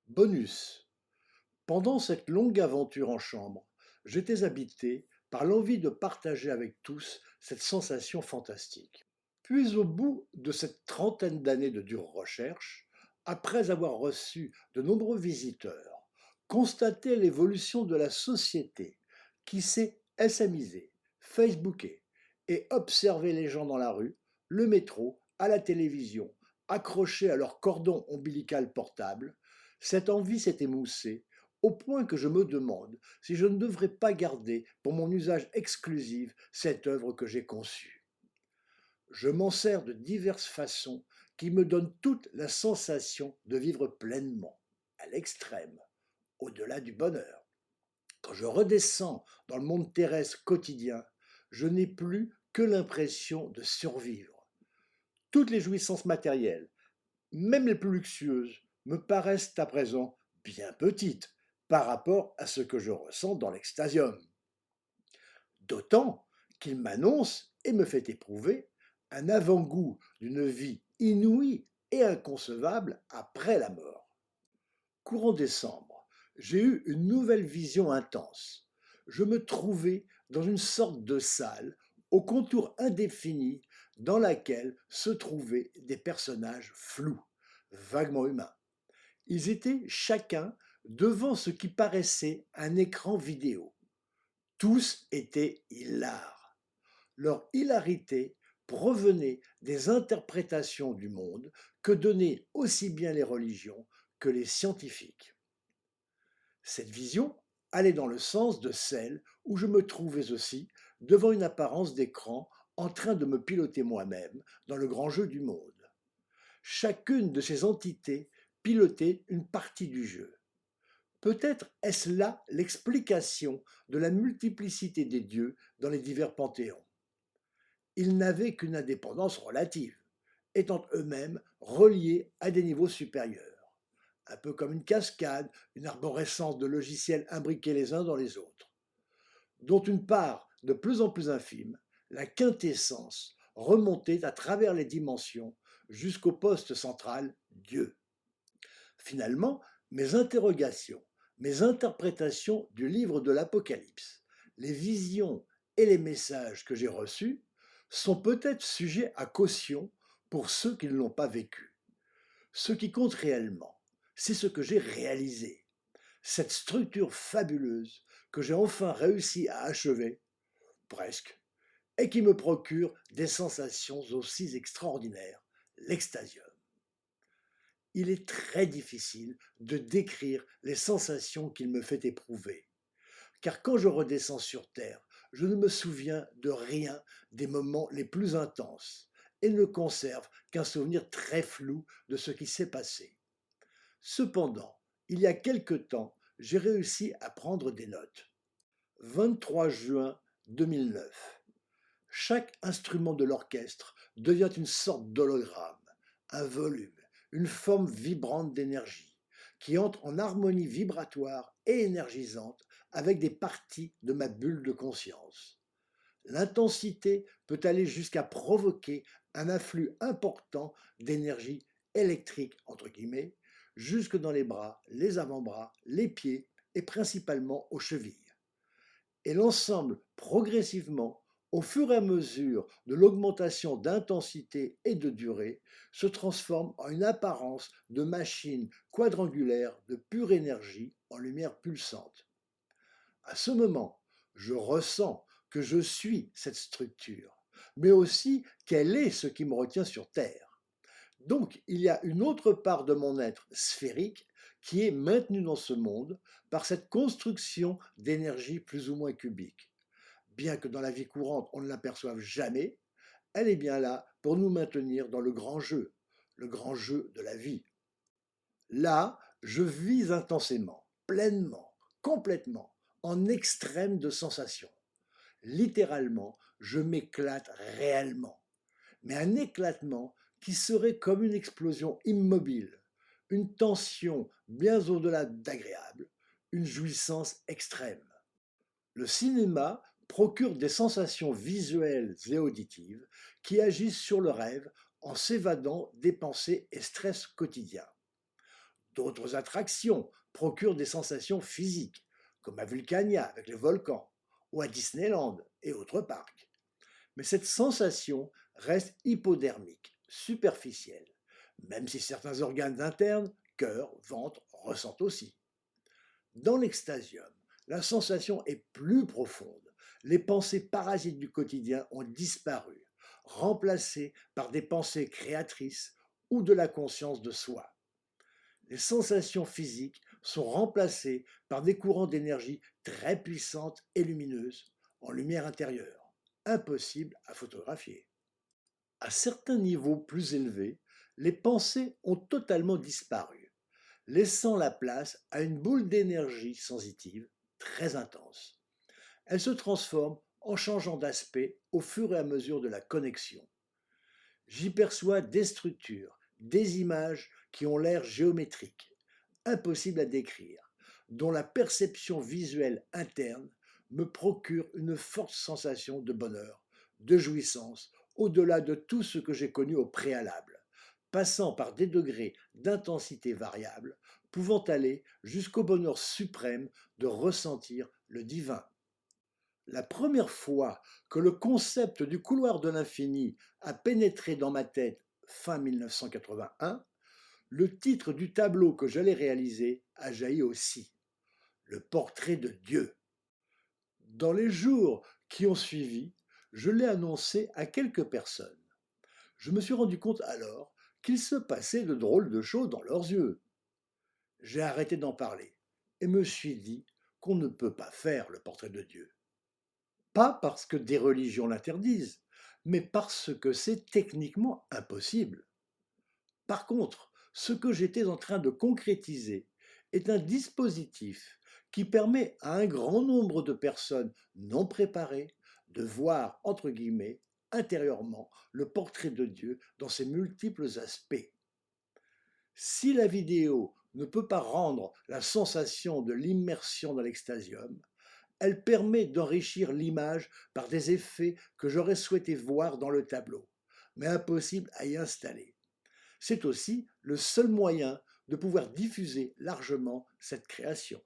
Bonus. Pendant cette longue aventure en chambre, j'étais habité par l'envie de partager avec tous cette sensation fantastique. Puis au bout de cette trentaine d'années de dures recherches, après avoir reçu de nombreux visiteurs, constaté l'évolution de la société qui s'est SMisée, Facebookée et observé les gens dans la rue, le métro, à la télévision, accrochés à leur cordon ombilical portable, cette envie s'est émoussée au point que je me demande si je ne devrais pas garder pour mon usage exclusif cette œuvre que j'ai conçue. Je m'en sers de diverses façons qui me donnent toute la sensation de vivre pleinement, à l'extrême, au-delà du bonheur. Quand je redescends dans le monde terrestre quotidien, je n'ai plus que l'impression de survivre. Toutes les jouissances matérielles, même les plus luxueuses, me paraissent à présent bien petites par rapport à ce que je ressens dans l'extasium. D'autant qu'il m'annonce et me fait éprouver un avant-goût d'une vie inouïe et inconcevable après la mort. Courant décembre, j'ai eu une nouvelle vision intense. Je me trouvais dans une sorte de salle au contour indéfini dans laquelle se trouvaient des personnages flous, vaguement humains. Ils étaient chacun devant ce qui paraissait un écran vidéo. Tous étaient hilars. Leur hilarité provenait des interprétations du monde que donnaient aussi bien les religions que les scientifiques. Cette vision allait dans le sens de celle où je me trouvais aussi devant une apparence d'écran en train de me piloter moi-même dans le grand jeu du monde. Chacune de ces entités pilotait une partie du jeu. Peut-être est-ce là l'explication de la multiplicité des dieux dans les divers panthéons. Ils n'avaient qu'une indépendance relative, étant eux-mêmes reliés à des niveaux supérieurs, un peu comme une cascade, une arborescence de logiciels imbriqués les uns dans les autres, dont une part de plus en plus infime, la quintessence, remontait à travers les dimensions jusqu'au poste central Dieu. Finalement, mes interrogations, mes interprétations du livre de l'Apocalypse, les visions et les messages que j'ai reçus sont peut-être sujets à caution pour ceux qui ne l'ont pas vécu. Ce qui compte réellement, c'est ce que j'ai réalisé, cette structure fabuleuse que j'ai enfin réussi à achever, presque, et qui me procure des sensations aussi extraordinaires, l'extasium. Il est très difficile de décrire les sensations qu'il me fait éprouver, car quand je redescends sur Terre, je ne me souviens de rien des moments les plus intenses et ne conserve qu'un souvenir très flou de ce qui s'est passé. Cependant, il y a quelque temps, j'ai réussi à prendre des notes. 23 juin 2009. Chaque instrument de l'orchestre devient une sorte d'hologramme, un volume, une forme vibrante d'énergie, qui entre en harmonie vibratoire et énergisante avec des parties de ma bulle de conscience. L'intensité peut aller jusqu'à provoquer un afflux important d'énergie électrique, entre guillemets, jusque dans les bras, les avant-bras, les pieds et principalement aux chevilles. Et l'ensemble, progressivement, au fur et à mesure de l'augmentation d'intensité et de durée, se transforme en une apparence de machine quadrangulaire de pure énergie en lumière pulsante. À ce moment, je ressens que je suis cette structure, mais aussi qu'elle est ce qui me retient sur Terre. Donc, il y a une autre part de mon être sphérique qui est maintenue dans ce monde par cette construction d'énergie plus ou moins cubique. Bien que dans la vie courante on ne l'aperçoive jamais, elle est bien là pour nous maintenir dans le grand jeu de la vie. Là, je vis intensément, pleinement, complètement, en extrême de sensation. Littéralement, je m'éclate réellement, mais un éclatement qui serait comme une explosion immobile, une tension bien au-delà d'agréable, une jouissance extrême. Le cinéma procure des sensations visuelles et auditives qui agissent sur le rêve en s'évadant des pensées et stress quotidiens. D'autres attractions procurent des sensations physiques, comme à Vulcania avec les volcans, ou à Disneyland et autres parcs. Mais cette sensation reste hypodermique, superficielle, même si certains organes internes, cœur, ventre, ressentent aussi. Dans l'extasium, la sensation est plus profonde. Les pensées parasites du quotidien ont disparu, remplacées par des pensées créatrices ou de la conscience de soi. Les sensations physiques sont remplacées par des courants d'énergie très puissantes et lumineuses, en lumière intérieure, impossible à photographier. À certains niveaux plus élevés, les pensées ont totalement disparu, laissant la place à une boule d'énergie sensitive très intense. Elle se transforme en changeant d'aspect au fur et à mesure de la connexion. J'y perçois des structures, des images qui ont l'air géométriques, impossibles à décrire, dont la perception visuelle interne me procure une forte sensation de bonheur, de jouissance, au-delà de tout ce que j'ai connu au préalable, passant par des degrés d'intensité variables, pouvant aller jusqu'au bonheur suprême de ressentir le divin. La première fois que le concept du couloir de l'infini a pénétré dans ma tête fin 1981, le titre du tableau que j'allais réaliser a jailli aussi, le portrait de Dieu. Dans les jours qui ont suivi, je l'ai annoncé à quelques personnes. Je me suis rendu compte alors qu'il se passait de drôles de choses dans leurs yeux. J'ai arrêté d'en parler et me suis dit qu'on ne peut pas faire le portrait de Dieu. Pas parce que des religions l'interdisent, mais parce que c'est techniquement impossible. Par contre, ce que j'étais en train de concrétiser est un dispositif qui permet à un grand nombre de personnes non préparées de voir, entre guillemets, intérieurement le portrait de Dieu dans ses multiples aspects. Si la vidéo ne peut pas rendre la sensation de l'immersion dans l'extasium, elle permet d'enrichir l'image par des effets que j'aurais souhaité voir dans le tableau, mais impossible à y installer. C'est aussi le seul moyen de pouvoir diffuser largement cette création.